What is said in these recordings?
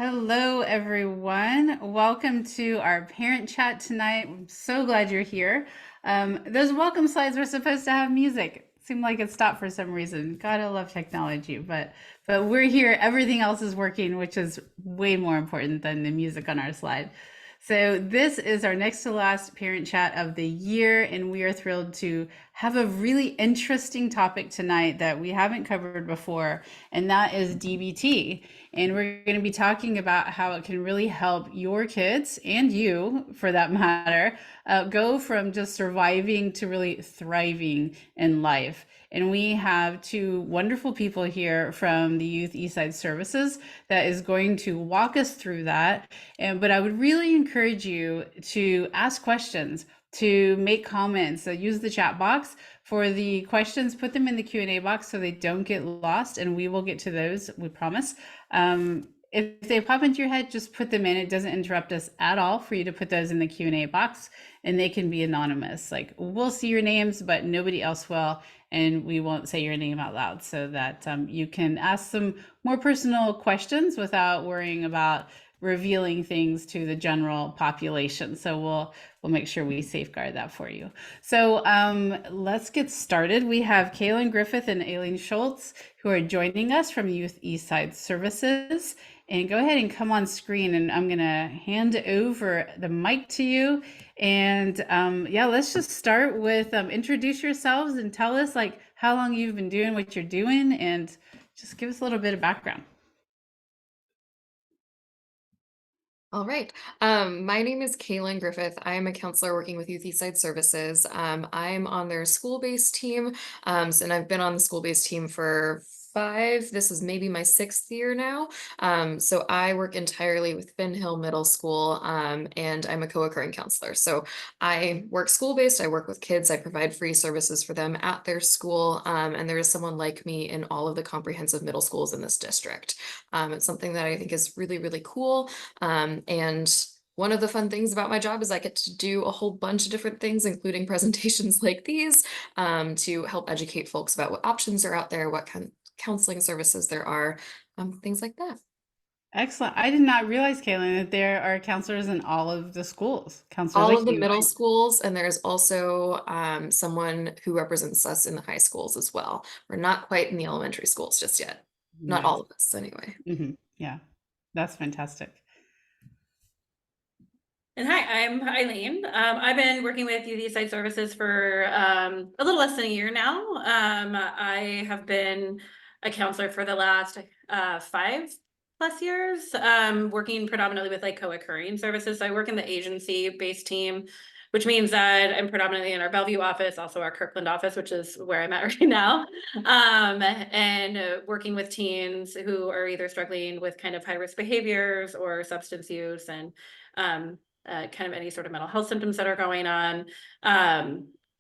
Hello, everyone. Welcome to our parent chat tonight. I'm so glad you're here. Those welcome slides were supposed to have music. Seemed like it stopped for some reason. Gotta love technology, but we're here. Everything else is working, which is way more important than the music on our slide. So this is our next to last parent chat of the year, and we are thrilled to have a really interesting topic tonight that we haven't covered before, and that is DBT. And we're going to be talking about how it can really help your kids and you, for that matter, go from just surviving to really thriving in life. And we have two wonderful people here from the Youth Eastside Services that is going to walk us through that. But I would really encourage you to ask questions, to make comments. So use the chat box for the questions. Put them in the Q&A box so they don't get lost, and we will get to those, we promise. If they pop into your head, just put them in. It doesn't interrupt us at all for you to put those in the Q&A box, and they can be anonymous. Like, we'll see your names, but nobody else will, and we won't say your name out loud, so that you can ask some more personal questions without worrying about revealing things to the general population. So we'll make sure we safeguard that for you. So let's get started. We have Cailyn, Griffith, and Eileen Scholtz who are joining us from Youth Eastside Services. And go ahead and come on screen, and I'm gonna hand over the mic to you. And yeah, let's just start with introduce yourselves and tell us like how long you've been doing what you're doing, and just give us a little bit of background. All right. My name is Cailyn Griffith. I am a counselor working with Youth Eastside Services. I'm on their school-based team, and I've been on the school-based team for this is maybe my 6th year now. So I work entirely with Finn Hill Middle School, and I'm a co-occurring counselor. So I work school-based, I work with kids, I provide free services for them at their school, and there is someone like me in all of the comprehensive middle schools in this district. It's something that I think is really, really cool. And one of the fun things about my job is I get to do a whole bunch of different things, including presentations like these, to help educate folks about what options are out there, what kind of counseling services there are, things like that. Excellent. I did not realize, Cailyn, that there are counselors in all of the schools, counselors All like of the you. middle schools, and there's also someone who represents us in the high schools as well. We're not quite in the elementary schools just yet. Not Nice. all of us, anyway. Yeah, that's fantastic. And hi, I'm Eileen. I've been working with Youth Eastside Services for a little less than a year now. I have been a counselor for the last 5+ years, working predominantly with like co-occurring services. So I work in the agency-based team, which means that I'm predominantly in our Bellevue office, also our Kirkland office, which is where I'm at right now, and working with teens who are either struggling with kind of high-risk behaviors or substance use, and kind of any sort of mental health symptoms that are going on.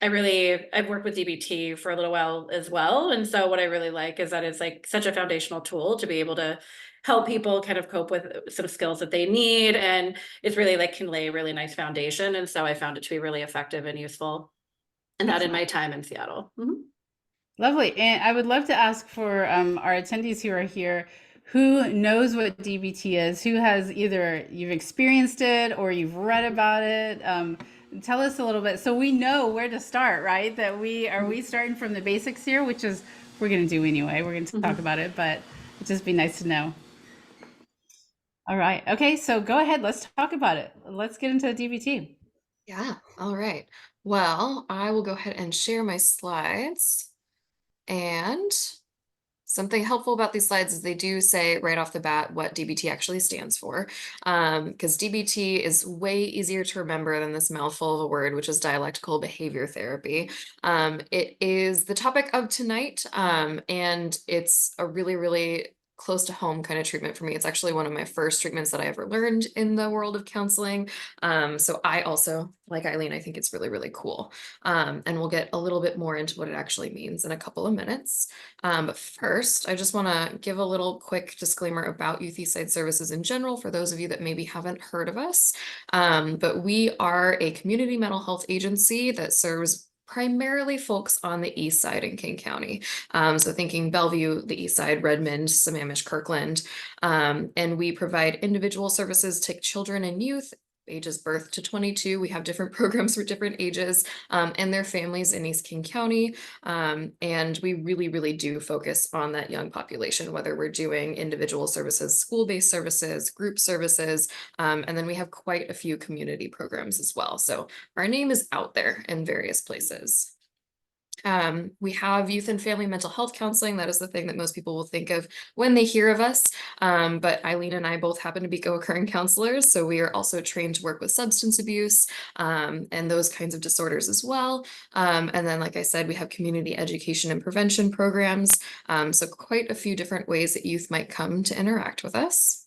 I've worked with DBT for a little while as well. And so what I really like is that it's like such a foundational tool to be able to help people kind of cope with some skills that they need. And it's really like can lay a really nice foundation. And so I found it to be really effective and useful. And that in my time in Seattle. Mhm. Lovely. And I would love to ask for our attendees who are here, who knows what DBT is, who has either you've experienced it or you've read about it. Tell us a little bit so we know where to start, right? That we starting from the basics here, which is we're going to do anyway. We're going to talk about it, but it'd just be nice to know. All right. Okay. So go ahead. Let's talk about it. Let's get into DBT. Yeah, all right. Well, I will go ahead and share my slides. And something helpful about these slides is they do say right off the bat what DBT actually stands for, because DBT is way easier to remember than this mouthful of a word, which is dialectical behavior therapy. It is the topic of tonight, and it's a really, really close to home kind of treatment for me. It's actually one of my first treatments that I ever learned in the world of counseling. So I also, like Eileen, I think it's really, really cool. And we'll get a little bit more into what it actually means in a couple of minutes. But first, I just want to give a little quick disclaimer about Youth Eastside Services in general for those of you that maybe haven't heard of us. But we are a community mental health agency that serves primarily folks on the east side in King County. So thinking Bellevue, the east side, Redmond, Sammamish, Kirkland. And we provide individual services to children and youth ages birth to 22. We have different programs for different ages and their families in East King County. And we really, really do focus on that young population, whether we're doing individual services, school-based services, group services, and then we have quite a few community programs as well. So our name is out there in various places. We have youth and family mental health counseling. That is the thing that most people will think of when they hear of us. But Eileen and I both happen to be co-occurring counselors. So we are also trained to work with substance abuse and those kinds of disorders as well. And then, like I said, we have community education and prevention programs. So quite a few different ways that youth might come to interact with us.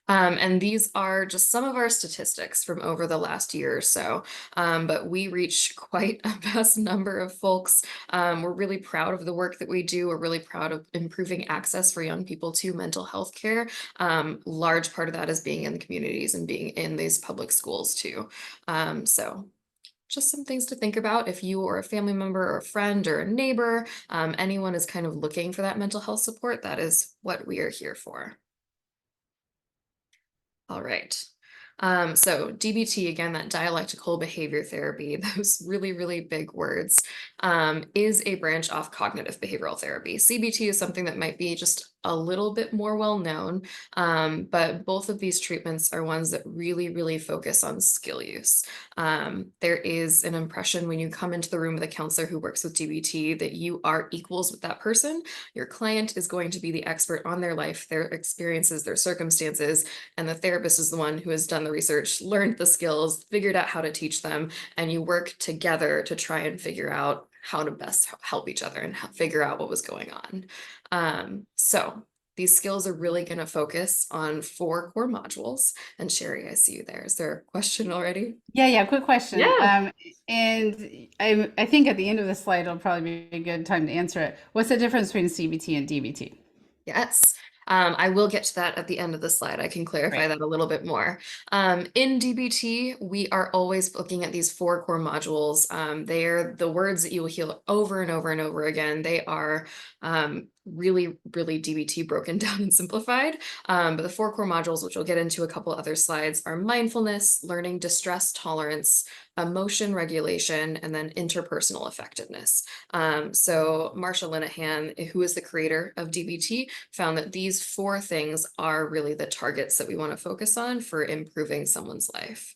And these are just some of our statistics from over the last year or so, but we reach quite a vast number of folks. We're really proud of the work that we do. We're really proud of improving access for young people to mental health care. Large part of that is being in the communities and being in these public schools too. So just some things to think about if you or a family member or a friend or a neighbor, anyone is kind of looking for that mental health support, that is what we are here for. All right. So DBT, again, that dialectical behavior therapy, those really, really big words, is a branch off cognitive behavioral therapy. CBT is something that might be just a little bit more well known, but both of these treatments are ones that really, really focus on skill use. There is an impression when you come into the room with a counselor who works with DBT that you are equals with that person. Your client is going to be the expert on their life, their experiences, their circumstances, and the therapist is the one who has done the research, learned the skills, figured out how to teach them, and you work together to try and figure out how to best help each other and figure out what was going on. So these skills are really going to focus on 4 core modules. And Sherry, I see you there. Is there a question already? Yeah, quick question. Yeah. And I think at the end of the slide, it'll probably be a good time to answer it. What's the difference between CBT and DBT? Yes. I will get to that at the end of the slide. I can clarify Great. that a little bit more. In DBT, we are always looking at these 4 core modules. They are the words that you will hear over and over and over again. They are really, really DBT broken down and simplified. But the 4 core modules, which we'll get into a couple other slides, are mindfulness, learning distress tolerance, emotion regulation, and then interpersonal effectiveness. So Marsha Linehan, who is the creator of DBT, found that these 4 things are really the targets that we want to focus on for improving someone's life.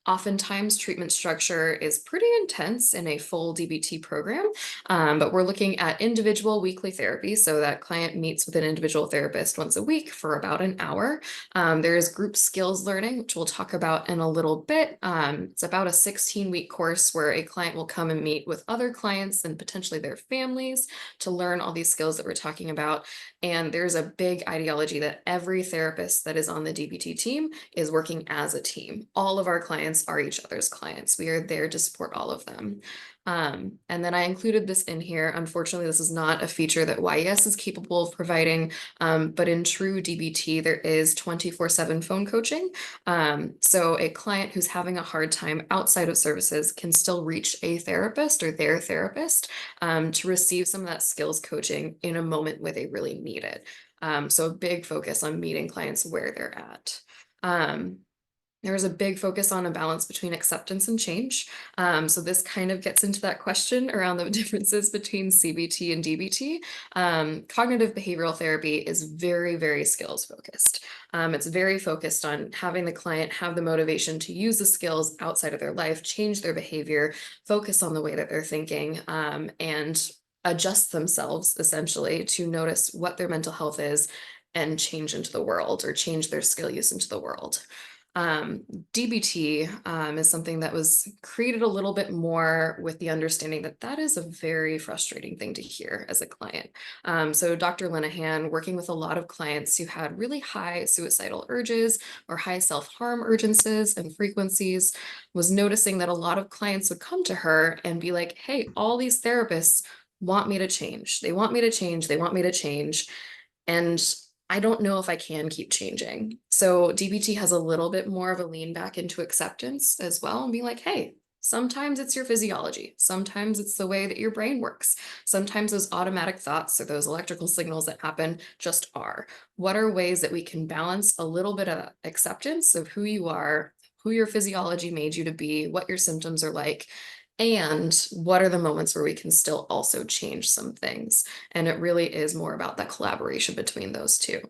Oftentimes, treatment structure is pretty intense in a full DBT program, but we're looking at individual weekly therapy. So that client meets with an individual therapist once a week for about an hour. There is group skills learning, which we'll talk about in a little bit. It's about a 16-week course where a client will come and meet with other clients and potentially their families to learn all these skills that we're talking about. And there's a big ideology that every therapist that is on the DBT team is working as a team. All of our clients are each other's clients. We are there to support all of them. And then I included this in here. Unfortunately, this is not a feature that YES is capable of providing, but in true DBT, there is 24/7 phone coaching. So a client who's having a hard time outside of services can still reach a therapist or their therapist to receive some of that skills coaching in a moment where they really need it. So a big focus on meeting clients where they're at. There was a big focus on a balance between acceptance and change. So this kind of gets into that question around the differences between CBT and DBT. Cognitive behavioral therapy is very, very skills focused. It's very focused on having the client have the motivation to use the skills outside of their life, change their behavior, focus on the way that they're thinking, and adjust themselves essentially to notice what their mental health is and change into the world or change their skill use into the world. DBT is something that was created a little bit more with the understanding that that is a very frustrating thing to hear as a client. So Dr. Linehan, working with a lot of clients who had really high suicidal urges or high self-harm urgencies and frequencies, was noticing that a lot of clients would come to her and be like, hey, all these therapists want me to change. They want me to change. They want me to change. And I don't know if I can keep changing. So DBT has a little bit more of a lean back into acceptance as well and be like, hey, Sometimes it's your physiology. Sometimes it's the way that your brain works. Sometimes those automatic thoughts or those electrical signals that happen just are. What are ways that we can balance a little bit of acceptance of who you are, who your physiology made you to be, what your symptoms are like, and what are the moments where we can still also change some things? And it really is more about that collaboration between those two.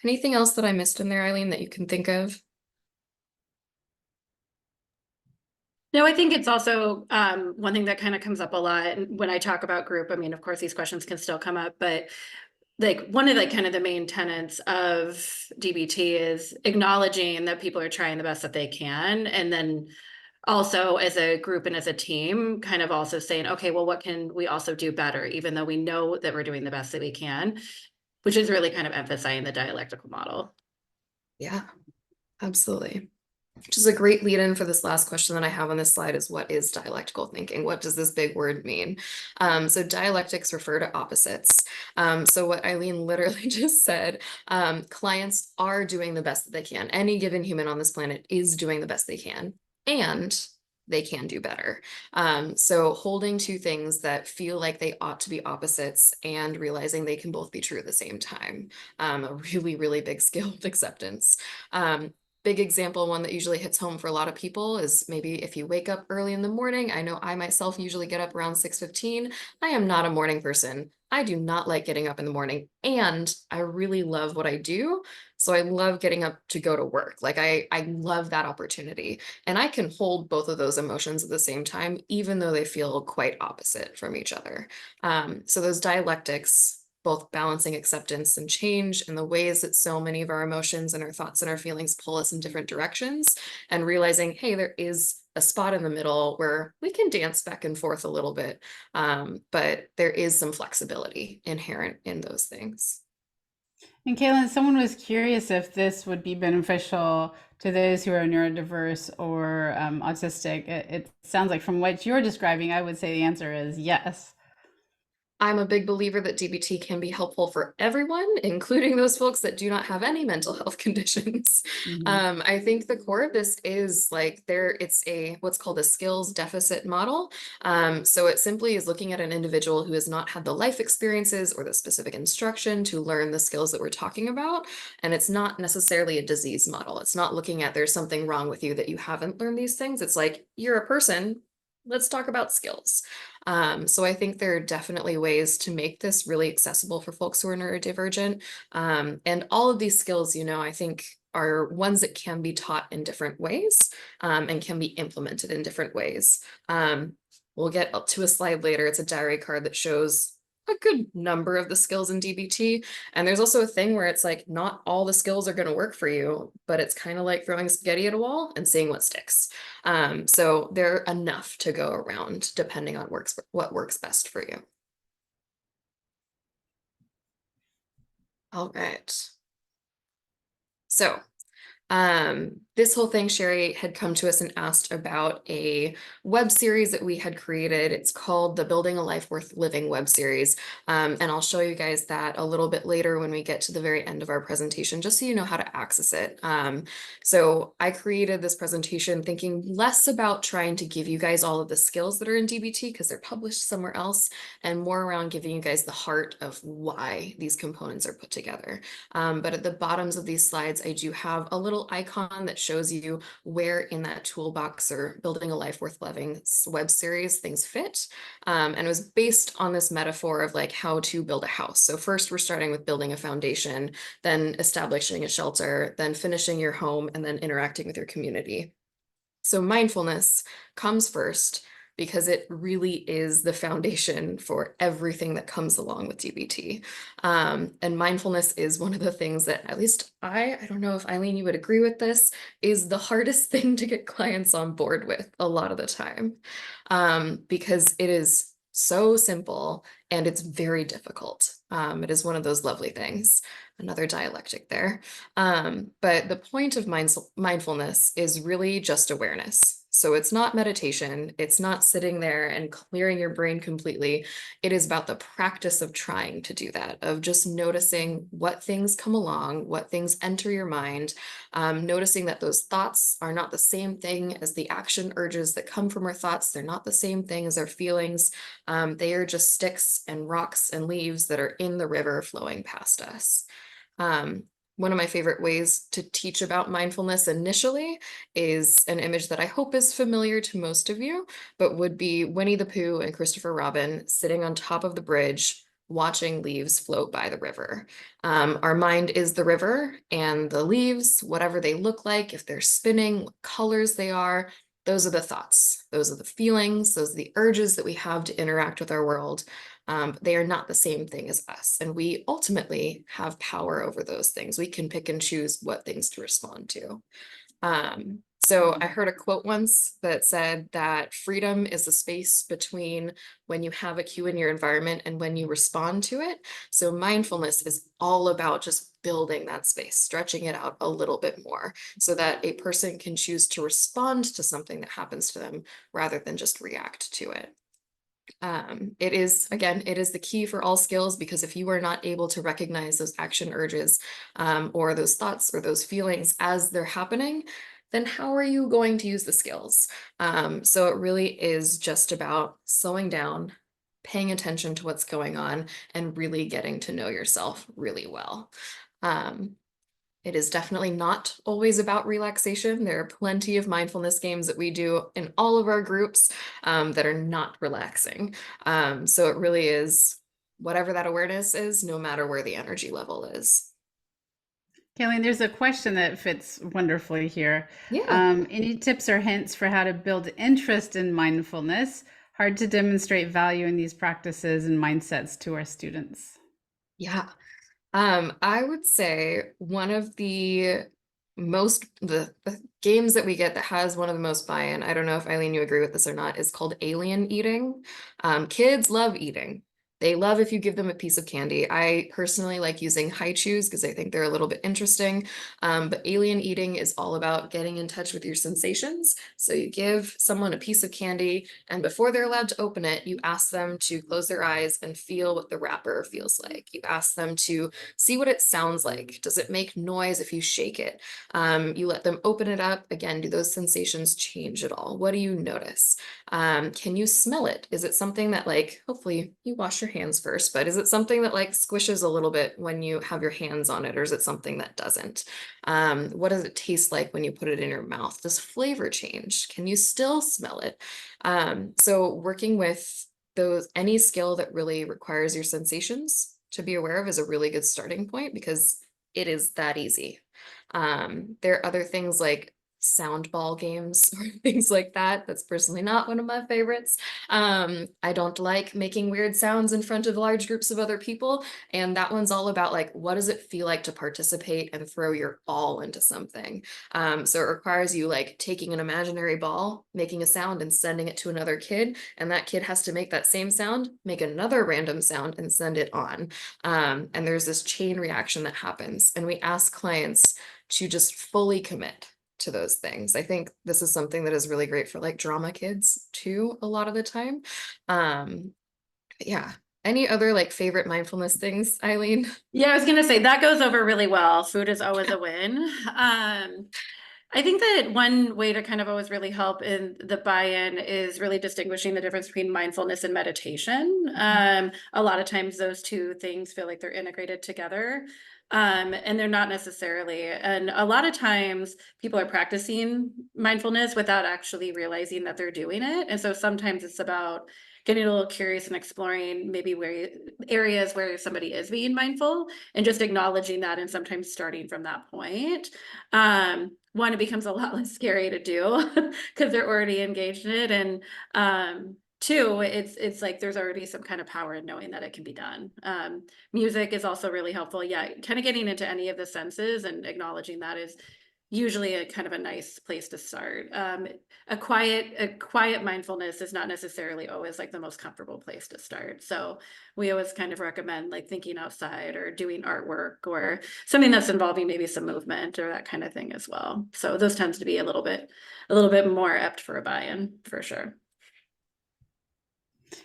Anything else that I missed in there, Eileen, that you can think of? No, I think it's also one thing that kind of comes up a lot when I talk about group. I mean, of course, these questions can still come up, but like one of the kind of the main tenets of DBT is acknowledging that people are trying the best that they can, and then also as a group and as a team, kind of also saying, okay, well, what can we also do better, even though we know that we're doing the best that we can, which is really kind of emphasizing the dialectical model. Yeah, absolutely. Which is a great lead in for this last question that I have on this slide is what is dialectical thinking? What does this big word mean? So dialectics refer to opposites. So what Eileen literally just said, clients are doing the best that they can. Any given human on this planet is doing the best they can, and they can do better. So holding two things that feel like they ought to be opposites and realizing they can both be true at the same time. A really, really big skill of acceptance. Big example, one that usually hits home for a lot of people is maybe if you wake up early in the morning. I know I myself usually get up around 6:15. I am not a morning person. I do not like getting up in the morning, and I really love what I do. So I love getting up to go to work. Like I love that opportunity. And I can hold both of those emotions at the same time, even though they feel quite opposite from each other. So those dialectics, both balancing acceptance and change and the ways that so many of our emotions and our thoughts and our feelings pull us in different directions, and realizing, hey, there is a spot in the middle where we can dance back and forth a little bit, but there is some flexibility inherent in those things. And Cailyn, someone was curious if this would be beneficial to those who are neurodiverse or autistic. It sounds like from what you're describing, I would say the answer is yes. I'm a big believer that DBT can be helpful for everyone, including those folks that do not have any mental health conditions. Mhm. I think the core of this is like it's a what's called a skills deficit model. So it simply is looking at an individual who has not had the life experiences or the specific instruction to learn the skills that we're talking about. And it's not necessarily a disease model. It's not looking at there's something wrong with you that you haven't learned these things. It's like you're a person. Let's talk about skills. So I think there are definitely ways to make this really accessible for folks who are neurodivergent. And all of these skills, I think are ones that can be taught in different ways, and can be implemented in different ways. We'll get up to a slide later. It's a diary card that shows a good number of the skills in DBT. And there's also a thing where it's like, not all the skills are going to work for you, but it's kind of like throwing spaghetti at a wall and seeing what sticks. So there are enough to go around depending on what works best for you. All right. So this whole thing, Sherry had come to us and asked about a web series that we had created. It's called the Building a Life Worth Living web series. And I'll show you guys that a little bit later when we get to the very end of our presentation, just so you know how to access it. So I created this presentation thinking less about trying to give you guys all of the skills that are in DBT because they're published somewhere else, and more around giving you guys the heart of why these components are put together. But at the bottoms of these slides, I do have a little icon that shows you where in that toolbox or Building a Life Worth Living web series things fit. And it was based on this metaphor of like how to build a house. So first we're starting with building a foundation, then establishing a shelter, then finishing your home, and then interacting with your community. So mindfulness comes first because it really is the foundation for everything that comes along with DBT. And mindfulness is one of the things that, at least I don't know if Eileen, you would agree with this, is the hardest thing to get clients on board with a lot of the time, because it is so simple and it's very difficult. It is one of those lovely things. Another dialectic there. But the point of mindfulness is really just awareness. So it's not meditation. It's not sitting there and clearing your brain completely. It is about the practice of trying to do that, of just noticing what things come along, what things enter your mind, noticing that those thoughts are not the same thing as the action urges that come from our thoughts. They're not the same thing as our feelings. They are just sticks and rocks and leaves that are in the river flowing past us. Um, One of my favorite ways to teach about mindfulness initially is an image that I hope is familiar to most of you, but would be Winnie the Pooh and Christopher Robin sitting on top of the bridge, watching leaves float by the river. Our mind is the river, and the leaves, whatever they look like, if they're spinning, what colors they are, those are the thoughts, those are the feelings, those are the urges that we have to interact with our world. They are not the same thing as us. And we ultimately have power over those things. We can pick and choose what things to respond to. So I heard a quote once that said that freedom is the space between when you have a cue in your environment and when you respond to it. So mindfulness is all about just building that space, stretching it out a little bit more so that a person can choose to respond to something that happens to them rather than just react to it. It is, again, it is the key for all skills, because if you are not able to recognize those action urges or those thoughts or those feelings as they're happening, then how are you going to use the skills? So it really is just about slowing down, paying attention to what's going on, and really getting to know yourself really well. It is definitely not always about relaxation. There are plenty of mindfulness games that we do in all of our groups that are not relaxing. So it really is whatever that awareness is, no matter where the energy level is. Cailyn, there's a question that fits wonderfully here. Yeah. Any tips or hints for how to build interest in mindfulness? Hard to demonstrate value in these practices and mindsets to our students. Yeah. I would say one of the the games that we get that has one of the most buy-in, I don't know if Eileen, you agree with this or not, is called alien eating. Kids love eating. They love if you give them a piece of candy. I personally like using high chews because I think they're a little bit interesting. But alien eating is all about getting in touch with your sensations. So you give someone a piece of candy, and before they're allowed to open it, you ask them to close their eyes and feel what the wrapper feels like. You ask them to see what it sounds like. Does it make noise if you shake it? You let them open it up. Again, do those sensations change at all? What do you notice? Can you smell it? Is it something that, like, hopefully you wash your hands first, but is it something that like squishes a little bit when you have your hands on it, or is it something that doesn't? What does it taste like when you put it in your mouth? Does flavor change? Can you still smell it? So working with any skill that really requires your sensations to be aware of is a really good starting point, because it is that easy. There are other things like sound ball games or things like that. That's personally not one of my favorites. I don't like making weird sounds in front of large groups of other people. And that one's all about like, what does it feel like to participate and throw your all into something? So it requires you like taking an imaginary ball, making a sound and sending it to another kid. And that kid has to make that same sound, make another random sound and send it on. And there's this chain reaction that happens. And we ask clients to just fully commit to those things. I think this is something that is really great for like drama kids too, a lot of the time. Yeah. Any other like favorite mindfulness things, Eileen? Yeah, I was gonna say that goes over really well. Food is always a win. I think that one way to kind of always really help in the buy-in is really distinguishing the difference between mindfulness and meditation. A lot of times those two things feel like they're integrated together. And they're not necessarily. And a lot of times people are practicing mindfulness without actually realizing that they're doing it. And so sometimes it's about getting a little curious and exploring maybe areas where somebody is being mindful and just acknowledging that, and sometimes starting from that point. One, it becomes a lot less scary to do because they're already engaged in it. And two, it's like there's already some kind of power in knowing that it can be done. Music is also really helpful. Yeah, kind of getting into any of the senses and acknowledging that is usually a kind of a nice place to start. A quiet mindfulness is not necessarily always like the most comfortable place to start. So we always kind of recommend like thinking outside or doing artwork or something that's involving maybe some movement or that kind of thing as well. So those tends to be a little bit more apt for a buy-in for sure.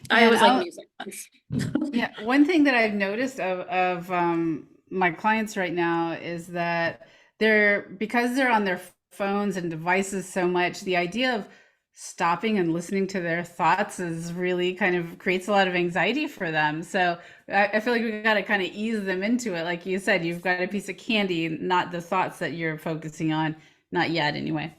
I And always like music ones. yeah, one thing that I've noticed of my clients right now is that because they're on their phones and devices so much, the idea of stopping and listening to their thoughts is really kind of creates a lot of anxiety for them. So I feel like we got to kind of ease them into it. Like you said, you've got a piece of candy, not the thoughts that you're focusing on, not yet anyway.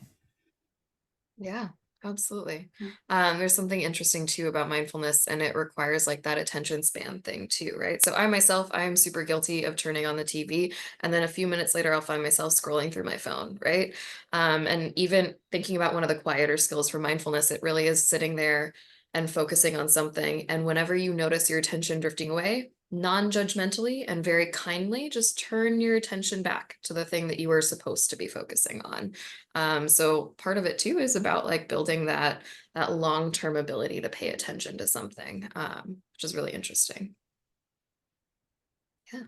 Yeah, absolutely. Mm. There's something interesting too about mindfulness, and it requires like that attention span thing too, right? So I myself, I am super guilty of turning on the TV, and then a few minutes later, I'll find myself scrolling through my phone, right? And even thinking about one of the quieter skills for mindfulness, it really is sitting there and focusing on something. And whenever you notice your attention drifting away, non-judgmentally and very kindly, just turn your attention back to the thing that you were supposed to be focusing on. So part of it too is about like building that long-term ability to pay attention to something, which is really interesting. Yeah.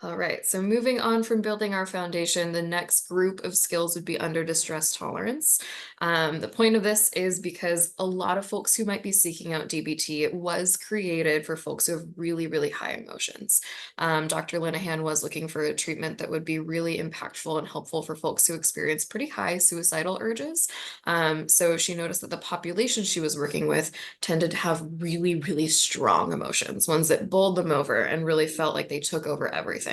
All right, so moving on from building our foundation, the next group of skills would be under distress tolerance. The point of this is because a lot of folks who might be seeking out DBT, it was created for folks who have really, really high emotions. Dr. Linehan was looking for a treatment that would be really impactful and helpful for folks who experience pretty high suicidal urges. So she noticed that the population she was working with tended to have really, really strong emotions, ones that bowled them over and really felt like they took over everything.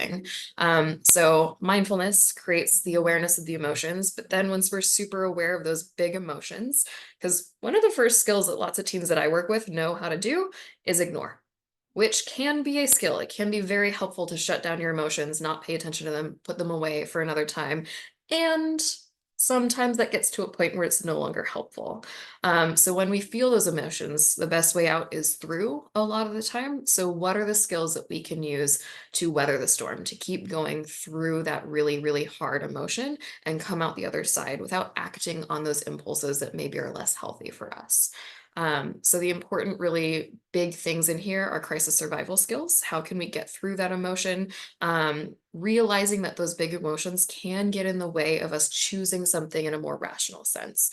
So mindfulness creates the awareness of the emotions, but then once we're super aware of those big emotions, because one of the first skills that lots of teens that I work with know how to do is ignore, which can be a skill. It can be very helpful to shut down your emotions, not pay attention to them, put them away for another time. And sometimes that gets to a point where it's no longer helpful. So when we feel those emotions, the best way out is through a lot of the time. So what are the skills that we can use to weather the storm, to keep going through that really, really hard emotion and come out the other side without acting on those impulses that maybe are less healthy for us? So the important, really big things in here are crisis survival skills. How can we get through that emotion? Realizing that those big emotions can get in the way of us choosing something in a more rational sense.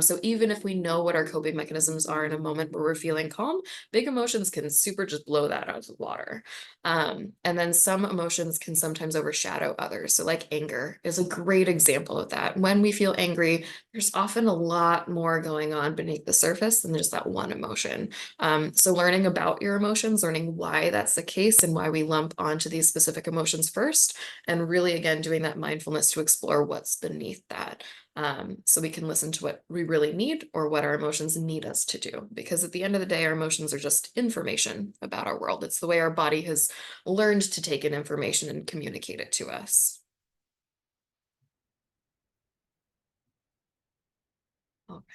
So even if we know what our coping mechanisms are in a moment where we're feeling calm, big emotions can super just blow that out of the water. And then some emotions can sometimes overshadow others. So like anger is a great example of that. When we feel angry, there's often a lot more going on beneath the surface than just that one emotion. So learning about your emotions, learning why that's the case and why we lump onto these specific emotions first, and really again doing that mindfulness to explore what's beneath that. So we can listen to what we really need or what our emotions need us to do. Because at the end of the day, our emotions are just information about our world. It's the way our body has learned to take in information and communicate it to us. All right.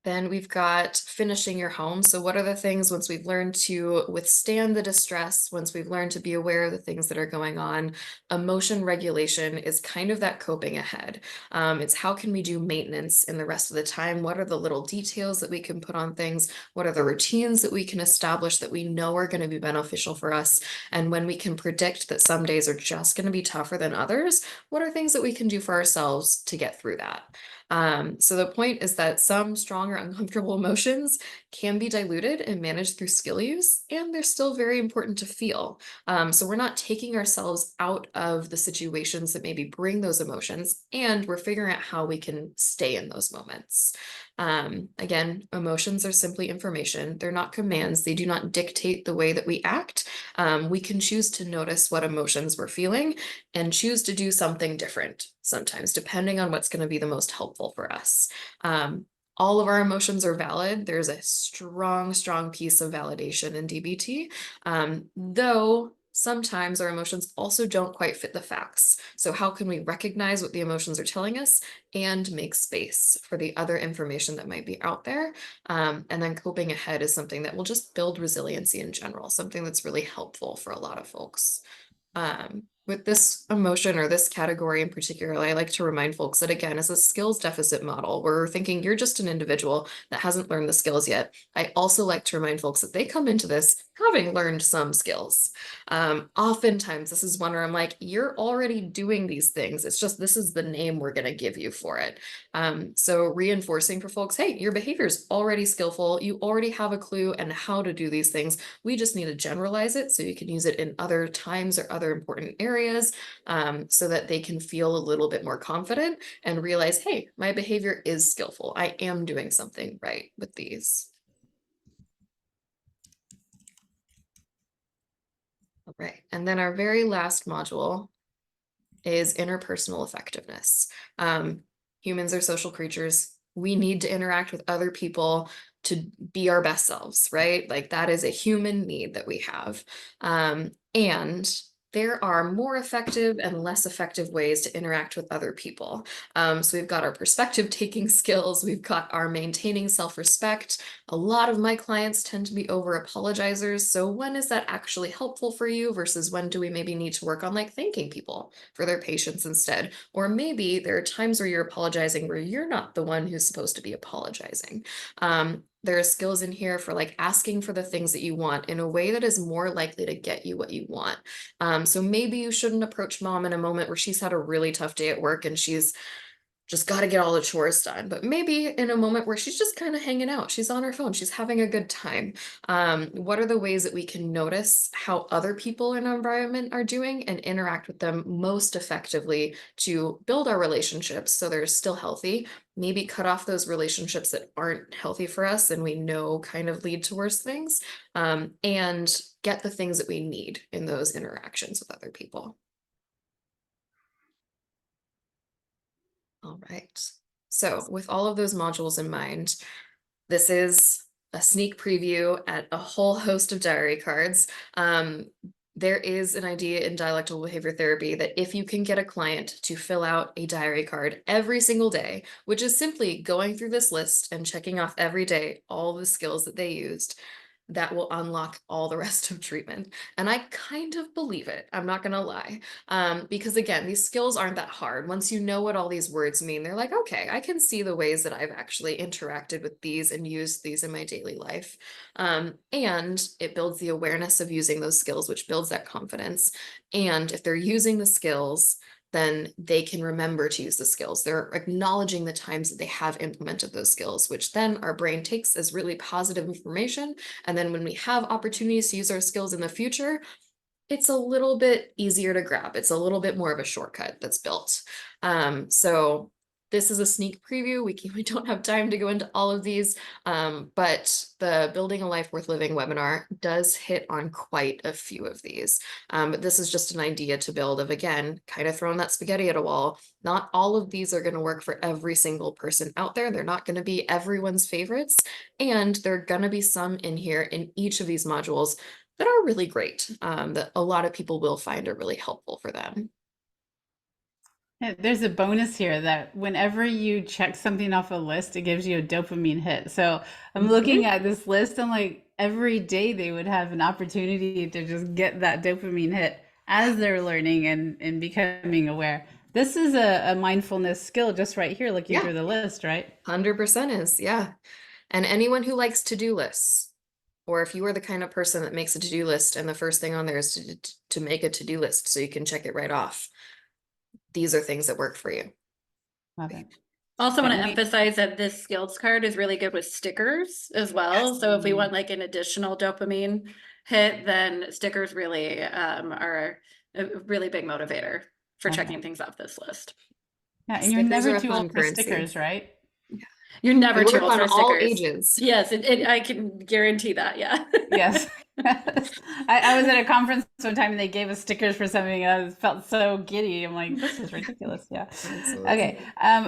Then we've got finishing your home. So what are the things once we've learned to withstand the distress, once we've learned to be aware of the things that are going on, emotion regulation is kind of that coping ahead. It's how can we do maintenance in the rest of the time? What are the little details that we can put on things? What are the routines that we can establish that we know are going to be beneficial for us? And when we can predict that some days are just going to be tougher than others, what are things that we can do for ourselves to get through that? So the point is that some strong or uncomfortable emotions can be diluted and managed through skill use, and they're still very important to feel. So we're not taking ourselves out of the situations that maybe bring those emotions, and we're figuring out how we can stay in those moments. Again, emotions are simply information. They're not commands. They do not dictate the way that we act. We can choose to notice what emotions we're feeling and choose to do something different sometimes, depending on what's going to be the most helpful for us. All of our emotions are valid. There's a strong, strong piece of validation in DBT, though sometimes our emotions also don't quite fit the facts. So how can we recognize what the emotions are telling us and make space for the other information that might be out there? And then coping ahead is something that will just build resiliency in general, something that's really helpful for a lot of folks. With this emotion or this category in particular, I like to remind folks that again, as a skills deficit model, where we're thinking you're just an individual that hasn't learned the skills yet. I also like to remind folks that they come into this having learned some skills. Oftentimes, this is one where I'm like, you're already doing these things. It's just this is the name we're going to give you for it. So reinforcing for folks, hey, your behavior is already skillful. You already have a clue and how to do these things. We just need to generalize it so you can use it in other times or other important areas, so that they can feel a little bit more confident and realize, hey, my behavior is skillful. I am doing something right with these. All right, and then our very last module is interpersonal effectiveness. Humans are social creatures. We need to interact with other people to be our best selves, right? Like that is a human need that we have. And there are more effective and less effective ways to interact with other people. So we've got our perspective taking skills, we've got our maintaining self-respect. A lot of my clients tend to be over apologizers. So when is that actually helpful for you versus when do we maybe need to work on like thanking people for their patience instead? Or maybe there are times where you're apologizing where you're not the one who's supposed to be apologizing. There are skills in here for like asking for the things that you want in a way that is more likely to get you what you want. So maybe you shouldn't approach mom in a moment where she's had a really tough day at work and she's just got to get all the chores done. But maybe in a moment where she's just kind of hanging out, she's on her phone, she's having a good time. What are the ways that we can notice how other people in our environment are doing and interact with them most effectively to build our relationships so they're still healthy? Maybe cut off those relationships that aren't healthy for us and we know kind of lead to worse things, and get the things that we need in those interactions with other people. All right. So with all of those modules in mind, this is a sneak preview at a whole host of diary cards. There is an idea in dialectical behavior therapy that if you can get a client to fill out a diary card every single day, which is simply going through this list and checking off every day all the skills that they used, that will unlock all the rest of treatment. And I kind of believe it. I'm not going to lie. Because again, these skills aren't that hard. Once you know what all these words mean, they're like, okay, I can see the ways that I've actually interacted with these and used these in my daily life. And it builds the awareness of using those skills, which builds that confidence. And if they're using the skills, then they can remember to use the skills. They're acknowledging the times that they have implemented those skills, which then our brain takes as really positive information. And then when we have opportunities to use our skills in the future, it's a little bit easier to grab. It's a little bit more of a shortcut that's built. So this is a sneak preview. We don't have time to go into all of these, but the Building a Life Worth Living webinar does hit on quite a few of these. But this is just an idea to build of, again, kind of throwing that spaghetti at a wall. Not all of these are going to work for every single person out there. They're not going to be everyone's favorites. And there are going to be some in here in each of these modules that are really great, that a lot of people will find are really helpful for them. Yeah, there's a bonus here that whenever you check something off a list, it gives you a dopamine hit. So I'm looking at this list and like every day they would have an opportunity to just get that dopamine hit as they're learning and becoming aware. This is a mindfulness skill just right here, looking Yeah, through the list, right? 100% is, yeah. And anyone who likes to-do lists, or if you are the kind of person that makes a to-do list and the first thing on there is to make a to-do list so you can check it right off, these are things that work for you. Love it. Also want to And we- emphasize that this skills card is really good with stickers as well. Yes. So if we want like an additional dopamine hit, then stickers really are a really big motivator for Love checking it. things off this list. Yeah, and you're Stickers are never a too fun old for currency. stickers, right? You're never We too work old on for all stickers. ages. Yes, I can guarantee that. Yeah. Yes. I was at a conference one time and they gave us stickers for something and I felt so giddy. I'm like, this is ridiculous. Yeah. Absolutely. Okay.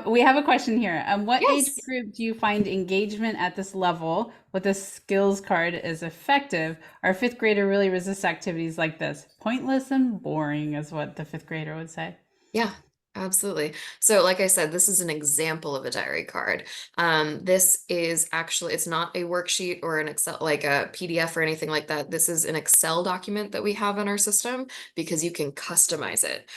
We have a question here. What age Yes. group do you find engagement at this level with a skills card is effective? Our fifth grader really resists activities like this. Pointless and boring is what the fifth grader would say. Yeah, Absolutely. So like I said, this is an example of a diary card. This is actually, it's not a worksheet or an Excel, like a PDF or anything like that. This is an Excel document that we have in our system because you can customize it.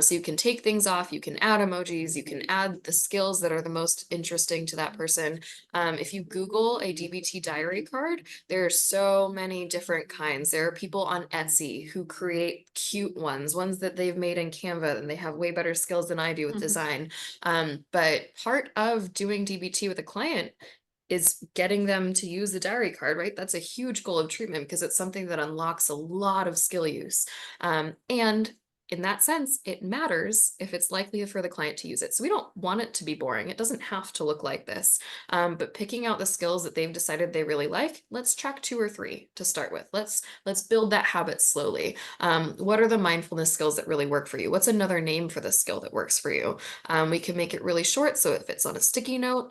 So you can take things off, you can add emojis, you can add the skills that are the most interesting to that person. If you Google a DBT diary card, there are so many different kinds. There are people on Etsy who create cute ones that they've made in Canva, and they have way better skills than I do with design. But part of doing DBT with a client is getting them to use the diary card, right? That's a huge goal of treatment because it's something that unlocks a lot of skill use. And in that sense, it matters if it's likely for the client to use it. So we don't want it to be boring. It doesn't have to look like this. But picking out the skills that they've decided they really like, let's track 2 or 3 to start with. Let's build that habit slowly. What are the mindfulness skills that really work for you? What's another name for the skill that works for you? We can make it really short, so if it's on a sticky note,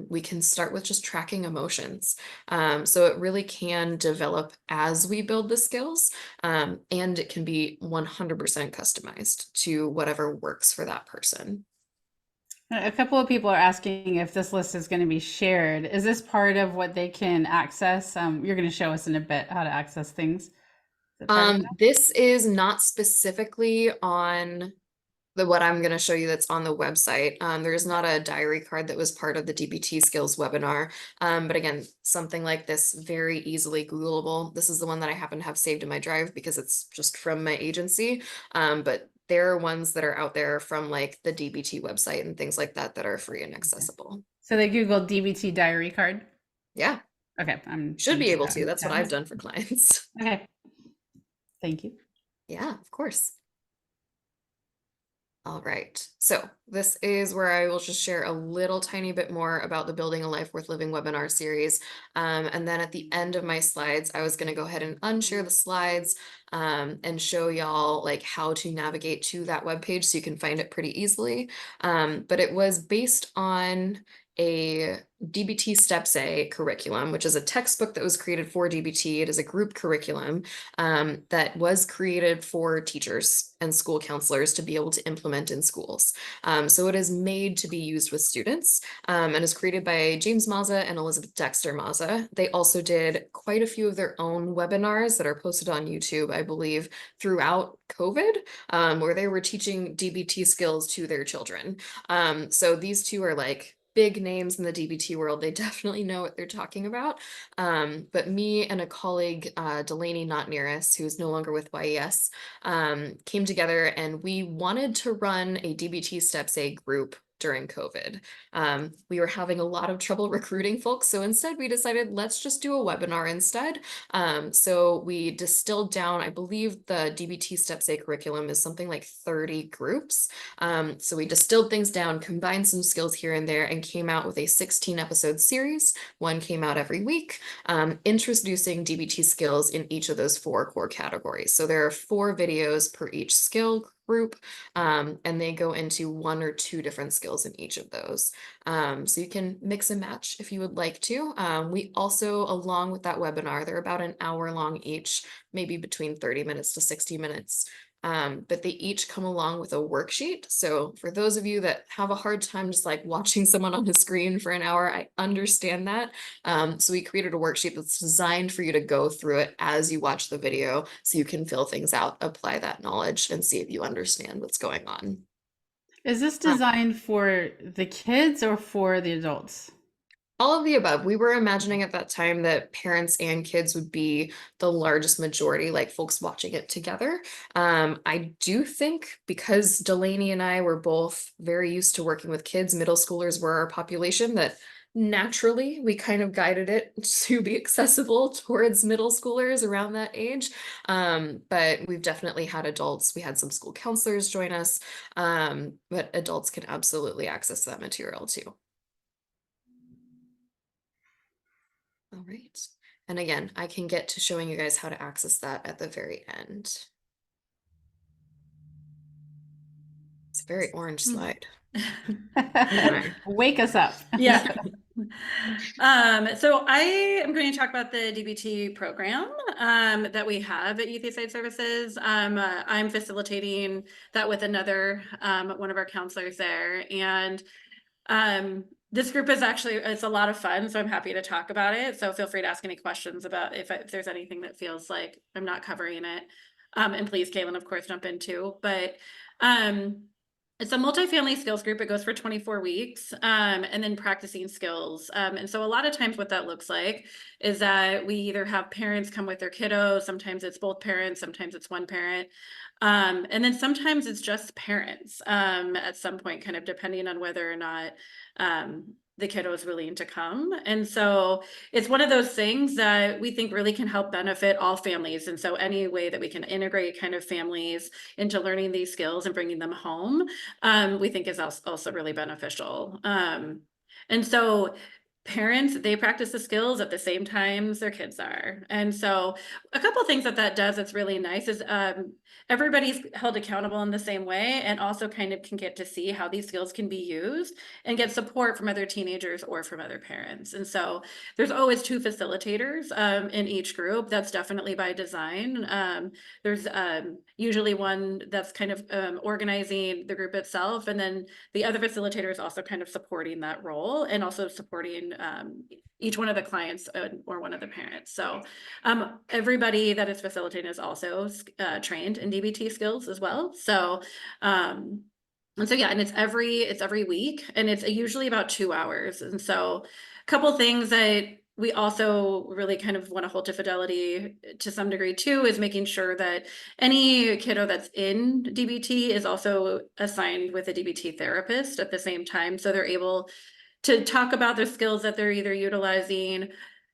we can start with just tracking emotions. So it really can develop as we build the skills, and it can be 100% customized to whatever works for that person. A couple of people are asking if this list is going to be shared. Is this part of what they can access? You're going to show us in a bit how to access things. Is it part of that? This is not specifically on what I'm going to show you that's on the website. There's not a diary card that was part of the DBT skills webinar. But again, something like this, very easily Googleable. This is the one that I happen to have saved in my drive because it's just from my agency. But there are ones that are out there from like the DBT website and things like that that are free and accessible. So they Googled DBT diary card. Yeah, Okay, should be able to. That's what I've done for clients. Okay, thank you. Yeah, of course. All right, so this is where I will just share a little tiny bit more about the Building a Life Worth Living webinar series. And then at the end of my slides, I was gonna go ahead and unshare the slides and show y'all like how to navigate to that webpage so you can find it pretty easily. But it was based on a DBT Steps A curriculum, which is a textbook that was created for DBT. It is a group curriculum that was created for teachers and school counselors to be able to implement in schools. So it is made to be used with students and is created by James Mazza and Elizabeth Dexter Mazza. They also did quite a few of their own webinars that are posted on YouTube, I believe, throughout COVID, where they were teaching DBT skills to their children. So these two are like big names in the DBT world. They definitely know what they're talking about. But me and a colleague, Delaney Not Nearest, who's no longer with YES, came together and we wanted to run a DBT Steps A group during COVID. We were having a lot of trouble recruiting folks. So instead we decided, let's just do a webinar instead. So we distilled down, I believe the DBT Steps A curriculum is something like 30 groups. So we distilled things down, combined some skills here and there, and came out with a 16 episode series. One came out every week, introducing DBT skills in each of those 4 core categories. So there are 4 videos per each skill group, and they go into 1 or 2 different skills in each of those. So you can mix and match if you would like to. We also, along with that webinar, they're about an hour long each, maybe between 30 minutes to 60 minutes. But they each come along with a worksheet. So for those of you that have a hard time just like watching someone on a screen for an hour, I understand that. So we created a worksheet that's designed for you to go through it as you watch the video so you can fill things out, apply that knowledge, and see if you understand what's going on. Is this designed for the kids or for the adults? All of the above. We were imagining at that time that parents and kids would be the largest majority, like folks watching it together. I do think because Delaney and I were both very used to working with kids, middle schoolers were our population, that naturally we kind of guided it to be accessible towards middle schoolers around that age. But we've definitely had adults. We had some school counselors join us, but adults can absolutely access that material too. All right. And again, I can get to showing you guys how to access that at the very end. It's a very orange slide. Wake us up. Yeah. So I am going to talk about the DBT program that we have at Eastside Services. I'm facilitating that with another one of our counselors there, and this group is actually, it's a lot of fun, so I'm happy to talk about it. So feel free to ask any questions about if there's anything that feels like I'm not covering it. And please, Cailyn, of course, jump in too. But it's a multifamily skills group. It goes for 24 weeks, and then practicing skills. And so a lot of times what that looks like is that we either have parents come with their kiddos, sometimes it's both parents, sometimes it's one parent. And then sometimes it's just parents at some point, kind of depending on whether or not the kiddo is willing to come. And so it's one of those things that we think really can help benefit all families. And so any way that we can integrate kind of families into learning these skills and bringing them home, we think is also really beneficial. And so parents, they practice the skills at the same times their kids are. And so a couple of things that does that's really nice is everybody's held accountable in the same way, and also kind of can get to see how these skills can be used and get support from other teenagers or from other parents. And so there's always two facilitators in each group. That's definitely by design. There's usually one that's kind of organizing the group itself, and then the other facilitator is also kind of supporting that role and also supporting each one of the clients or one of the parents. So everybody that is facilitating is also trained in DBT skills as well. So and so yeah, and it's every week, and it's usually about 2 hours. And so a couple things that we also really kind of want to hold to fidelity to some degree too is making sure that any kiddo that's in DBT is also assigned with a DBT therapist at the same time, so they're able to talk about the skills that they're either utilizing.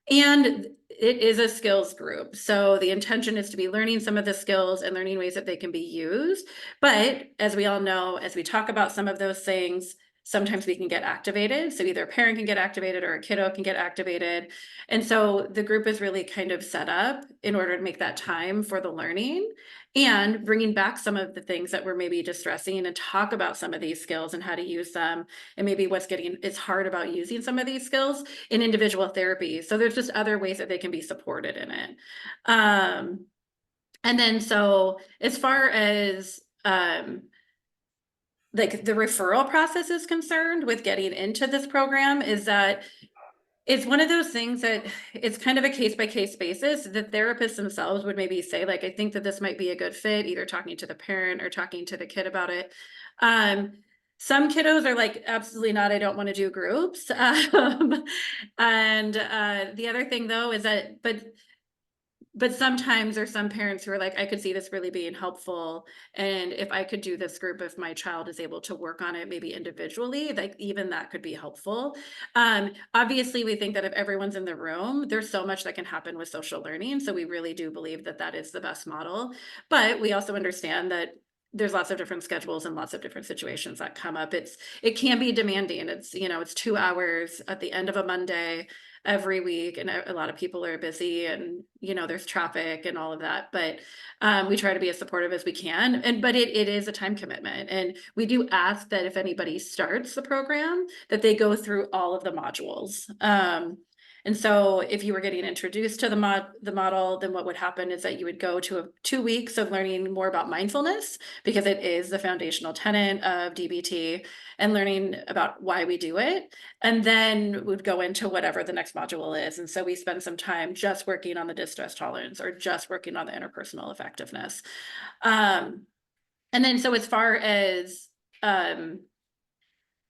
And it is a skills group. So the intention is to be learning some of the skills and learning ways that they can be used. But as we all know, as we talk about some of those things, sometimes we can get activated. So either a parent can get activated or a kiddo can get activated. And so the group is really kind of set up in order to make that time for the learning and bringing back some of the things that were maybe distressing, and talk about some of these skills and how to use them, and maybe it's hard about using some of these skills in individual therapy. So there's just other ways that they can be supported in it. And then so as far as like the referral process is concerned with getting into this program, is that it's one of those things that it's kind of a case-by-case basis. The therapists themselves would maybe say, like, I think that this might be a good fit, either talking to the parent or talking to the kid about it. Some kiddos are like, absolutely not, I don't want to do groups. And the other thing though is that, but sometimes there's some parents who are like, I could see this really being helpful. And if I could do this group, if my child is able to work on it, maybe individually, like even that could be helpful. Obviously, we think that if everyone's in the room, there's so much that can happen with social learning. So we really do believe that that is the best model. But we also understand that there's lots of different schedules and lots of different situations that come up. It can be demanding. It's 2 hours at the end of a Monday every week, and a lot of people are busy, and there's traffic and all of that, but we try to be as supportive as we can. But it is a time commitment, and we do ask that if anybody starts the program, that they go through all of the modules. And so if you were getting introduced to the model, then what would happen is that you would go to 2 weeks of learning more about mindfulness, because it is the foundational tenet of DBT, and learning about why we do it. And then we'd go into whatever the next module is. And so we spend some time just working on the distress tolerance, or just working on the interpersonal effectiveness. And then so as far as the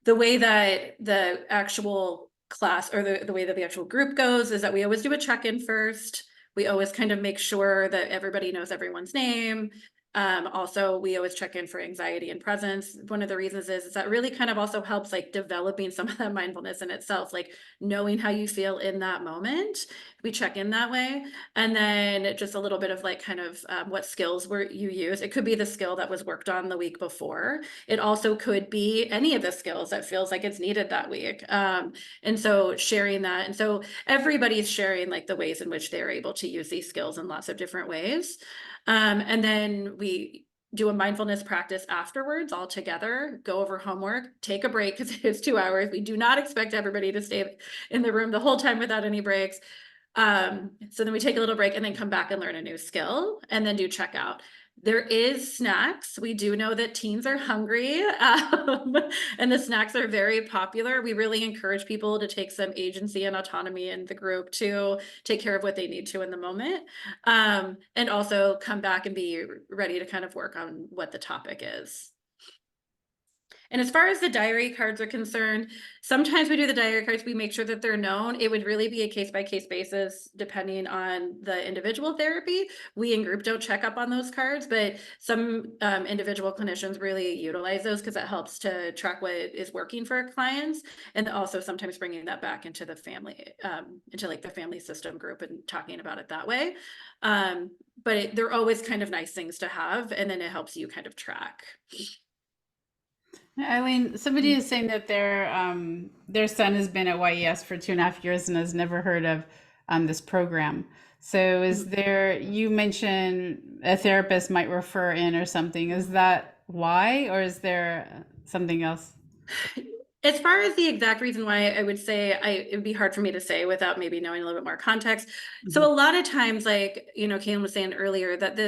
way that the actual class, or the way that the actual group goes, is that we always do a check-in first. We always kind of make sure that everybody knows everyone's name. Also, we always check in for anxiety and presence. One of the reasons is that really kind of also helps like developing some of that mindfulness in itself, like knowing how you feel in that moment. We check in that way. And then just a little bit of like kind of what skills you use. It could be the skill that was worked on the week before. It also could be any of the skills that feels like it's needed that week. And so sharing that. And so everybody's sharing like the ways in which they're able to use these skills in lots of different ways. And then we do a mindfulness practice afterwards all together, go over homework, take a break because it's 2 hours. We do not expect everybody to stay in the room the whole time without any breaks. So then we take a little break and then come back and learn a new skill and then do checkout. There is snacks. We do know that teens are hungry, and the snacks are very popular. We really encourage people to take some agency and autonomy in the group to take care of what they need to in the moment, and also come back and be ready to kind of work on what the topic is. And as far as the diary cards are concerned, sometimes we do the diary cards, we make sure that they're known. It would really be a case-by-case basis depending on the individual therapy. We in group don't check up on those cards, but some individual clinicians really utilize those because it helps to track what is working for our clients, and also sometimes bringing that back into the family, into like the family system group and talking about it that way. But they're always kind of nice things to have, and then it helps you kind of track. Eileen, somebody is saying that their son has been at YES for 2.5 years and has never heard of this program. So is there, you mentioned a therapist might refer in or something. Is that why, or is there something else? As far as the exact reason why, I would say it would be hard for me to say without maybe knowing a little bit more context. So a lot of times, like, Cailyn was saying earlier, that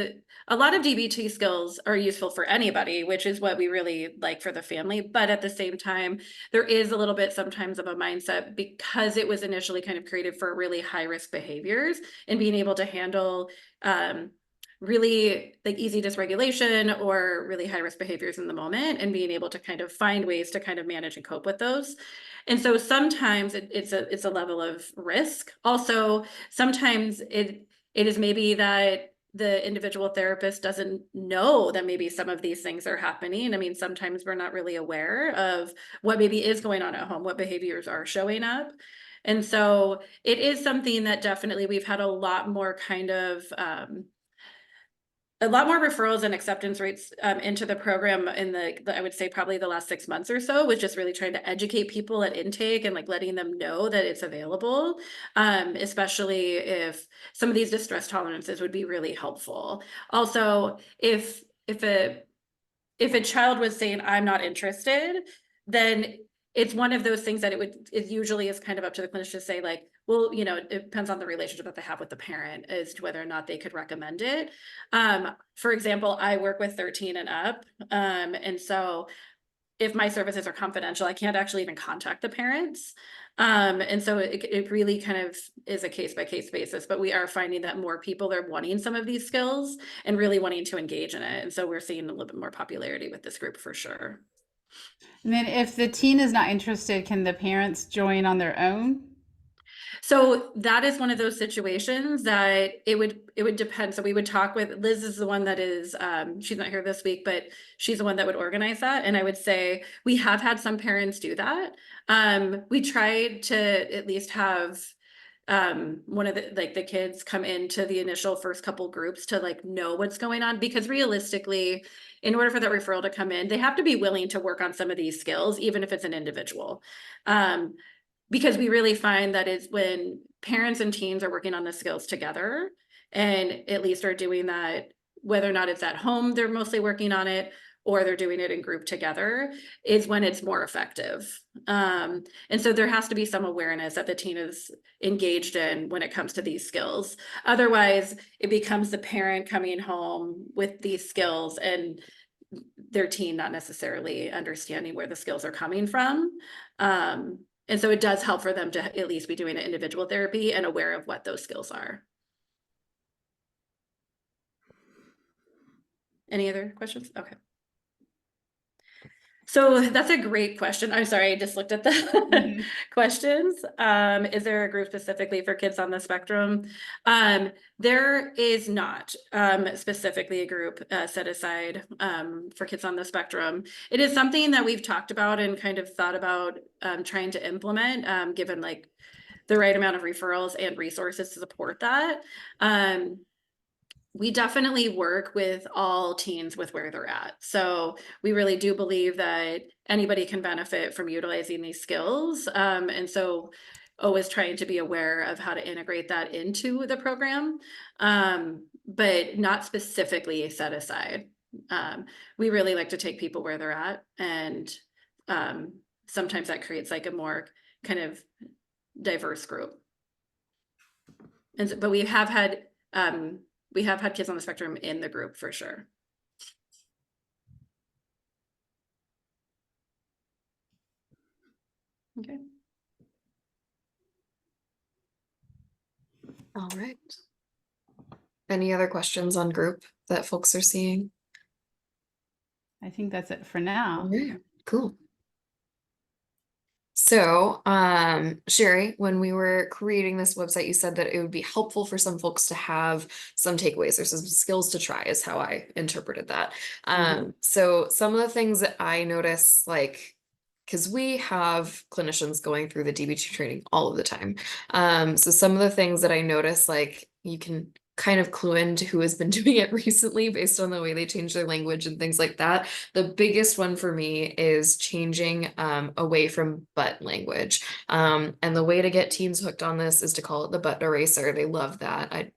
a lot of DBT skills are useful for anybody, which is what we really like for the family. But at the same time, there is a little bit sometimes of a mindset, because it was initially kind of created for really high risk behaviors and being able to handle really like easy dysregulation or really high risk behaviors in the moment, and being able to kind of find ways to kind of manage and cope with those. And so sometimes it's a level of risk. Also, sometimes it is maybe that the individual therapist doesn't know that maybe some of these things are happening. I mean, sometimes we're not really aware of what maybe is going on at home, what behaviors are showing up. And so it is something that definitely we've had a lot more kind of a lot more referrals and acceptance rates into the program in I would say probably the last 6 months or so, was just really trying to educate people at intake and like letting them know that it's available, especially if some of these distress tolerances would be really helpful. Also, if a child was saying, I'm not interested, then it's one of those things that it usually is kind of up to the clinician to say, like, well, it depends on the relationship that they have with the parent as to whether or not they could recommend it. For example, I work with 13 and up. And so if my services are confidential, I can't actually even contact the parents. And so it really kind of is a case-by-case basis, but we are finding that more people are wanting some of these skills and really wanting to engage in it. And so we're seeing a little bit more popularity with this group for sure. And then if the teen is not interested, can the parents join on their own? So that is one of those situations that it would depend. So we would talk with Liz, is the one that is she's not here this week, but she's the one that would organize that. And I would say we have had some parents do that. We tried to at least have one of the kids come into the initial first couple groups to like know what's going on, because realistically, in order for that referral to come in, they have to be willing to work on some of these skills, even if it's an individual. Because we really find that is when parents and teens are working on the skills together, and at least are doing that, whether or not it's at home, they're mostly working on it, or they're doing it in group together, is when it's more effective. And so there has to be some awareness that the teen is engaged in when it comes to these skills. Otherwise, it becomes the parent coming home with these skills and their teen not necessarily understanding where the skills are coming from. And so it does help for them to at least be doing an individual therapy and aware of what those skills are. Any other questions? Okay. So that's a great question. I'm sorry, I just looked at the questions. Is there a group specifically for kids on the spectrum? There is not specifically a group set aside for kids on the spectrum. It is something that we've talked about and kind of thought about trying to implement, given like the right amount of referrals and resources to support that. We definitely work with all teens with where they're at. So we really do believe that anybody can benefit from utilizing these skills. And so always trying to be aware of how to integrate that into the program, but not specifically set aside. We really like to take people where they're at, and sometimes that creates like a more kind of diverse group. But we have had kids on the spectrum in the group for sure. Okay. All right. Any other questions on group that folks are seeing? I think that's it for now. All right, cool. So, Sherry, when we were creating this website, you said that it would be helpful for some folks to have some takeaways or some skills to try, is how I interpreted that. So some of the things that I notice, like, because we have clinicians going through the DBT training all of the time. So some of the things that I notice, like, you can kind of clue into who has been doing it recently based on the way they change their language and things like that. The biggest one for me is changing away from but language. And the way to get teens hooked on this is to call it the but eraser. They love that.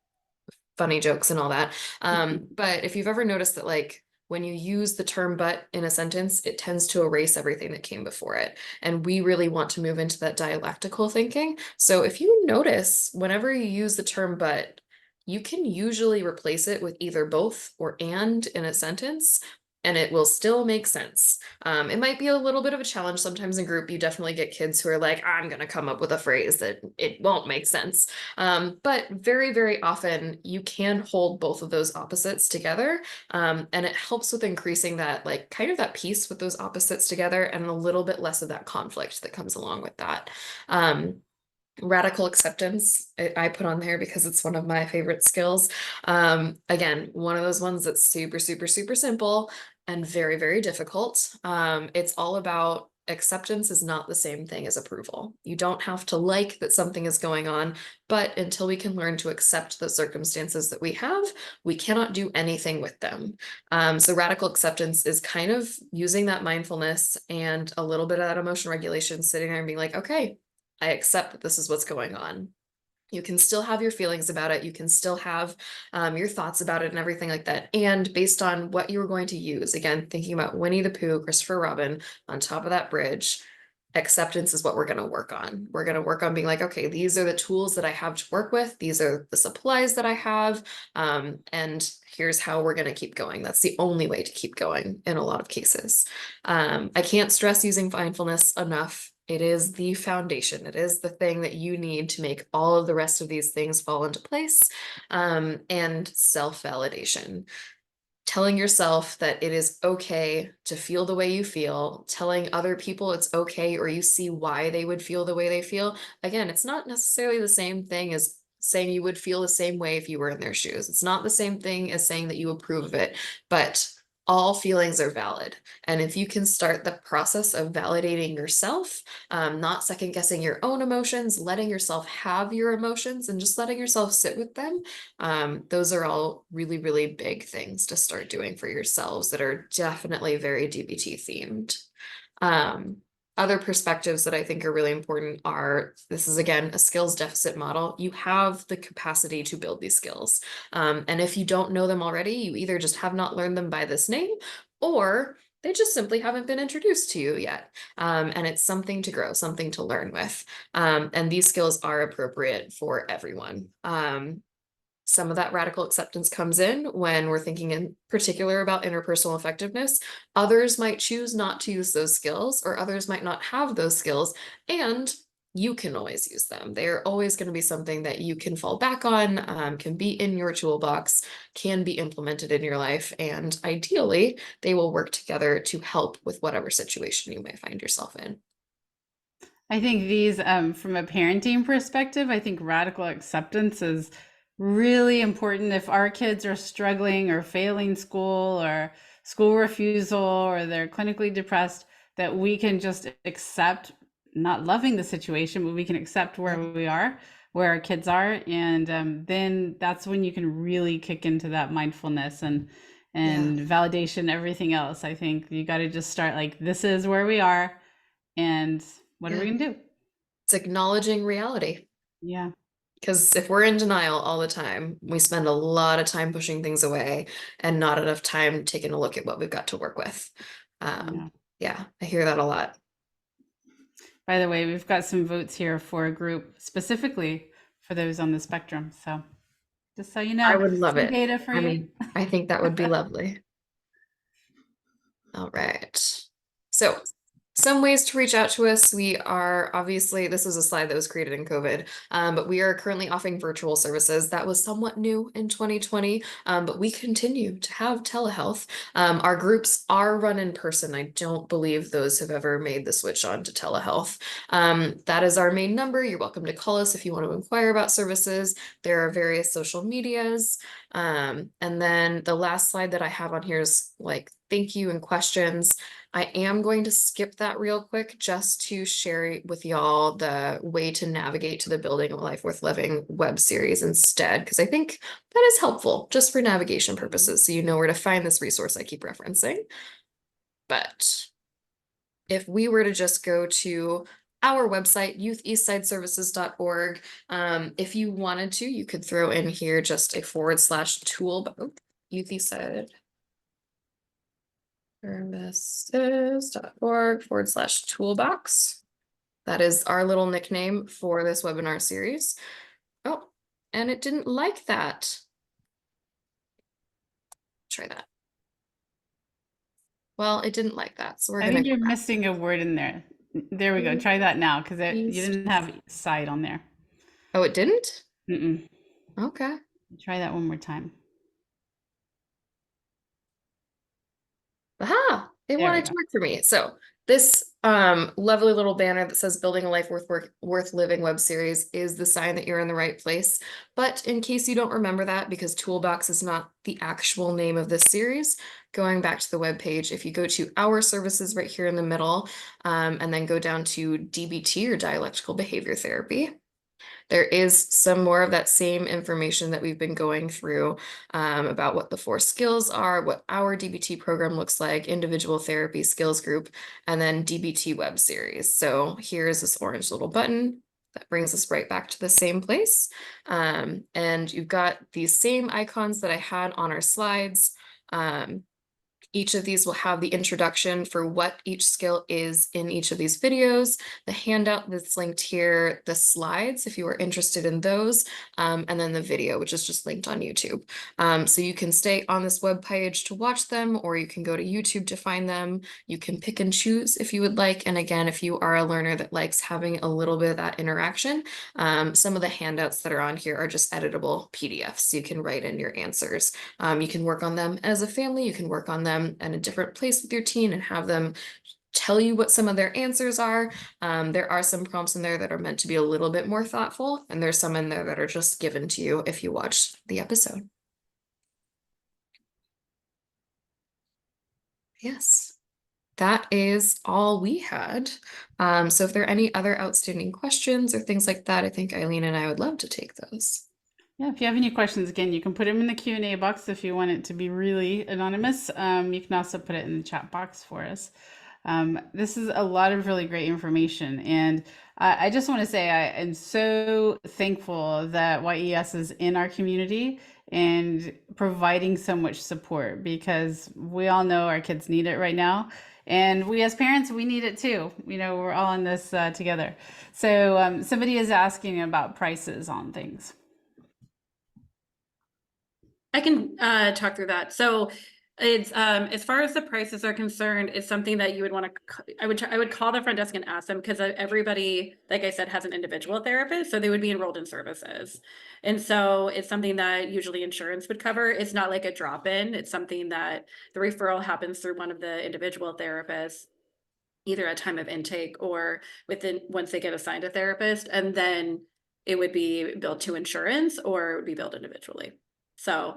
Funny jokes and all that. But if you've ever noticed that, like, when you use the term but in a sentence, it tends to erase everything that came before it. And we really want to move into that dialectical thinking. So if you notice, whenever you use the term but, you can usually replace it with either both or and in a sentence, and it will still make sense. It might be a little bit of a challenge sometimes in group. You definitely get kids who are like, I'm going to come up with a phrase that it won't make sense. But very, very often you can hold both of those opposites together. And it helps with increasing that, like, kind of that peace with those opposites together and a little bit less of that conflict that comes along with that. Radical acceptance, I put on there because it's one of my favorite skills. Again, one of those ones that's super, super, super simple and very, very difficult. It's all about acceptance is not the same thing as approval. You don't have to like that something is going on, but until we can learn to accept the circumstances that we have, we cannot do anything with them. So radical acceptance is kind of using that mindfulness and a little bit of that emotion regulation, sitting there and being like, okay, I accept that this is what's going on. You can still have your feelings about it. You can still have your thoughts about it and everything like that. And based on what you were going to use, again, thinking about Winnie the Pooh, Christopher Robin on top of that bridge, acceptance is what we're going to work on. We're going to work on being like, okay, these are the tools that I have to work with. These are the supplies that I have. And here's how we're going to keep going. That's the only way to keep going in a lot of cases. I can't stress using mindfulness enough. It is the foundation. It is the thing that you need to make all of the rest of these things fall into place. And self-validation. Telling yourself that it is okay to feel the way you feel, telling other people it's okay, or you see why they would feel the way they feel. Again, it's not necessarily the same thing as saying you would feel the same way if you were in their shoes. It's not the same thing as saying that you approve of it, but all feelings are valid. And if you can start the process of validating yourself, not second guessing your own emotions, letting yourself have your emotions and just letting yourself sit with them, those are all really, really big things to start doing for yourselves that are definitely very DBT themed. Other perspectives that I think are really important are, this is again a skills deficit model. You have the capacity to build these skills. And if you don't know them already, you either just have not learned them by this name, or they just simply haven't been introduced to you yet. And it's something to grow, something to learn with. And these skills are appropriate for everyone. Some of that radical acceptance comes in when we're thinking in particular about interpersonal effectiveness. Others might choose not to use those skills, or others might not have those skills, and you can always use them. They're always going to be something that you can fall back on, can be in your toolbox, can be implemented in your life, and ideally, they will work together to help with whatever situation you may find yourself in. I think these, from a parenting perspective, I think radical acceptance is really important. If our kids are struggling or failing school or school refusal or they're clinically depressed, that we can just accept not loving the situation, but we can accept where we are, where our kids are. And then that's when you can really kick into that mindfulness and validation, everything else. I think you got to just start like, this is where we are. And what are we going to do? It's acknowledging reality. Yeah. Because if we're in denial all the time, we spend a lot of time pushing things away and not enough time taking a look at what we've got to work with. Yeah. Yeah, I hear that a lot. By the way, we've got some votes here for a group specifically for those on the spectrum. So just so you I know, would love some it. data for I you. mean, I think that would be lovely. All right. So some ways to reach out to us. We are obviously, this is a slide that was created in COVID, but we are currently offering virtual services. That was somewhat new in 2020, but we continue to have telehealth. Our groups are run in person. I don't believe those have ever made the switch on to telehealth. That is our main number. You're welcome to call us if you want to inquire about services. There are various social medias. And then the last slide that I have on here is like thank you and questions. I am going to skip that real quick just to share with y'all the way to navigate to the Building a Life Worth Living web series instead, because I think that is helpful just for navigation purposes, so you know where to find this resource I keep referencing. But if we were to just go to our website, youtheastsideservices.org, if you wanted to, you could throw in here just a /tool, Youth Eastside services.org/toolbox. That is our little nickname for this webinar series. Oh, and it didn't like that. Try that. Well, it didn't like that, so we're I gonna think go you're back. missing a word in there. There we go. Try that now because you East. didn't have side on there. Oh, it didn't? Mm-mm. Okay. Try that one more time. Aha, it There we wanted go. to work for me. So this lovely little banner that says Building a Life Worth Living web series is the sign that you're in the right place. But in case you don't remember that, because Toolbox is not the actual name of this series, going back to the web page, if you go to our services right here in the middle, and then go down to DBT or Dialectical Behavior Therapy, there is some more of that same information that we've been going through about what the 4 skills are, what our DBT program looks like, individual therapy skills group, and then DBT web series. So here's this orange little button that brings us right back to the same place. And you've got these same icons that I had on our slides. Each of these will have the introduction for what each skill is in each of these videos, the handout that's linked here, the slides, if you are interested in those, and then the video, which is just linked on YouTube. So you can stay on this web page to watch them, or you can go to YouTube to find them. You can pick and choose if you would like. And again, if you are a learner that likes having a little bit of that interaction, some of the handouts that are on here are just editable PDFs. You can write in your answers. You can work on them as a family. You can work on them in a different place with your teen and have them tell you what some of their answers are. There are some prompts in there that are meant to be a little bit more thoughtful, and there's some in there that are just given to you if you watch the episode. Yes, that is all we had. So if there are any other outstanding questions or things like that, I think Eileen and I would love to take those. Yeah, if you have any questions, again, you can put them in the Q&A box if you want it to be really anonymous. You can also put it in the chat box for us. This is a lot of really great information. And I just want to say I am so thankful that YES is in our community and providing so much support, because we all know our kids need it right now. And we as parents, we need it too. You know, we're all in this together. So somebody is asking about prices on things. I can talk through that. So it's as far as the prices are concerned, it's something that you would want to, I would call the front desk and ask them, because everybody, like I said, has an individual therapist, so they would be enrolled in services. And so it's something that usually insurance would cover. It's not like a drop-in. It's something that the referral happens through one of the individual therapists, either at time of intake or within once they get assigned a therapist, and then it would be billed to insurance or it would be billed individually. So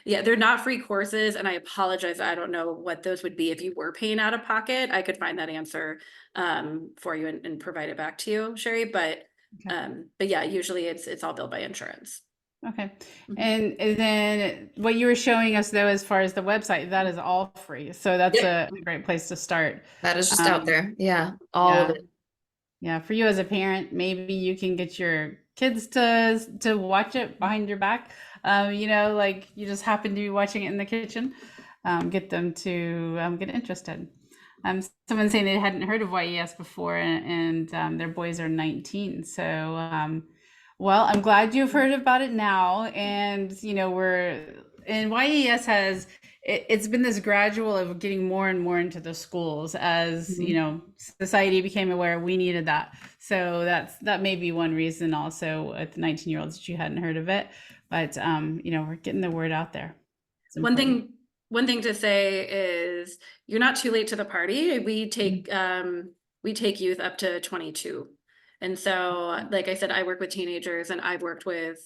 yeah, they're not free courses, and I apologize, I don't know what those would be if you were paying out of pocket. I could find that answer for you and provide it back to you, Sherry, but yeah, usually it's all billed by insurance. Okay. And then what you were showing us, though, as far as the website, that is all free. So that's a great place to start. That is just out there. Yeah, all of it. Yeah, for you as a parent, maybe you can get your kids to watch it behind your back. Like you just happen to be watching it in the kitchen. Get them to get interested. Someone saying they hadn't heard of YES before, and their boys are 19. So, well, I'm glad you've heard about it now. And YES it's been this gradual of getting more and more into the schools as society became aware we needed that. So that may be one reason also at the 19-year-olds that you hadn't heard of it. But we're getting the word out there. One thing to say is you're not too late to the party. We take youth up to 22. And so, like I said, I work with teenagers, and I've worked with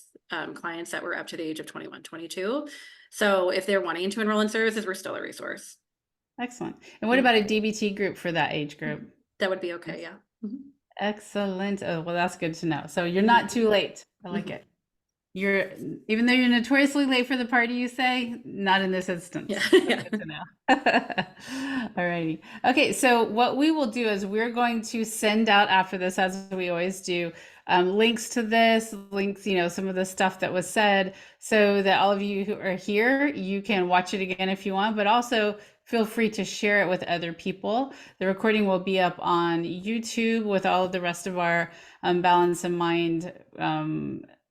clients that were up to the age of 21, 22. So if they're wanting to enroll in services, we're still a resource. Excellent. And what about a DBT group for that age group? That would be okay, yeah. Excellent. Oh, well, that's good to know. So you're not too late. I like it. Even though you're notoriously late for the party, you say, not in this instance. Yeah. Good to know. All righty. Okay, so what we will do is we're going to send out after this, as we always do, links to this, links, some of the stuff that was said, so that all of you who are here, you can watch it again if you want, but also feel free to share it with other people. The recording will be up on YouTube with all of the rest of our Balance in Mind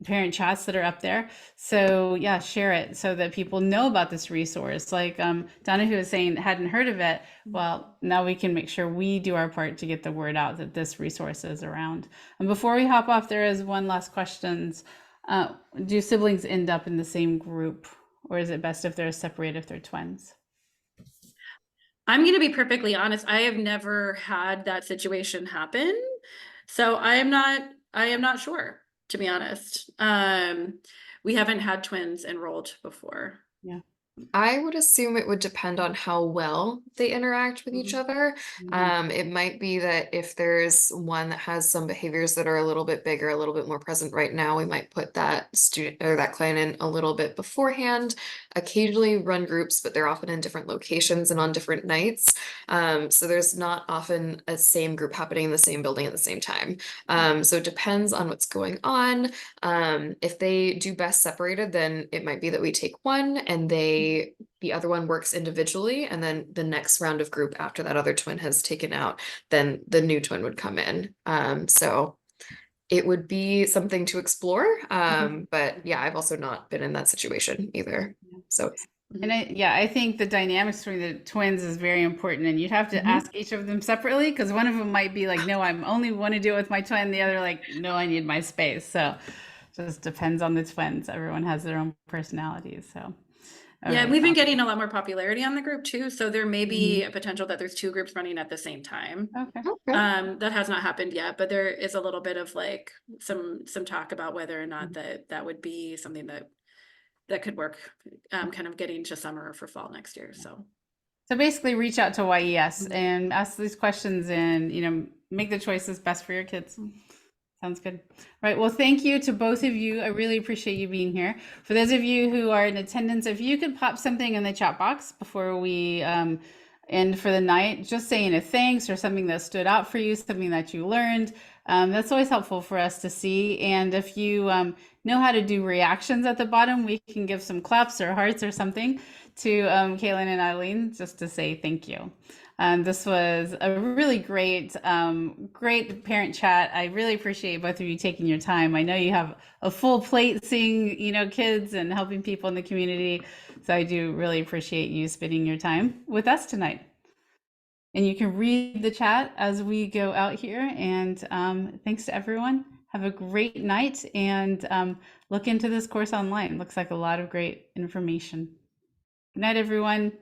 parent chats that are up there. So yeah, share it so that people know about this resource. Like Donna, who was saying hadn't heard of it. Well, now we can make sure we do our part to get the word out that this resource is around. And before we hop off, there is one last question. Do siblings end up in the same group, or is it best if they're separated if they're twins? I'm going to be perfectly honest. I have never had that situation happen. So I am not sure, to be honest. We haven't had twins enrolled before. Yeah. I would assume it would depend on how well they interact with each other. It might be that if there's one that has some behaviors that are a little bit bigger, a little bit more present right now, we might put that student or that client in a little bit beforehand. Occasionally run groups, but they're often in different locations and on different nights. So there's not often a same group happening in the same building at the same time. So it depends on what's going on. If they do best separated, then it might be that we take one and the other one works individually, and then the next round of group after that other twin has taken out, then the new twin would come in. So it would be something to explore. But yeah, I've also not been in that situation either. So and I think the dynamics between the twins is very important, and you'd have to ask each of them separately, because one of them might be like, no, I'm only want to do it with my twin. The other like, no, I need my space. So just depends on the twins. Everyone has their own personalities. So yeah, we've been getting a lot more popularity on the group too. So there may be a potential that there's two groups running at the same time. Okay. That has not happened yet, but there is a little bit of like some talk about whether or not that would be something that could work, kind of getting to summer for fall next year. So basically reach out to YES and ask these questions, and make the choices best for your kids. Sounds good. All right. Well, thank you to both of you. I really appreciate you being here. For those of you who are in attendance, if you could pop something in the chat box before we end for the night, just saying a thanks or something that stood out for you, something that you learned. That's always helpful for us to see. And if you know how to do reactions at the bottom, we can give some claps or hearts or something to Cailyn and Eileen just to say thank you. This was a really great parent chat. I really appreciate both of you taking your time. I know you have a full plate seeing, kids and helping people in the community. So I do really appreciate you spending your time with us tonight. And you can read the chat as we go out here. And thanks to everyone. Have a great night, and look into this course online. Looks like a lot of great information. Good night, everyone.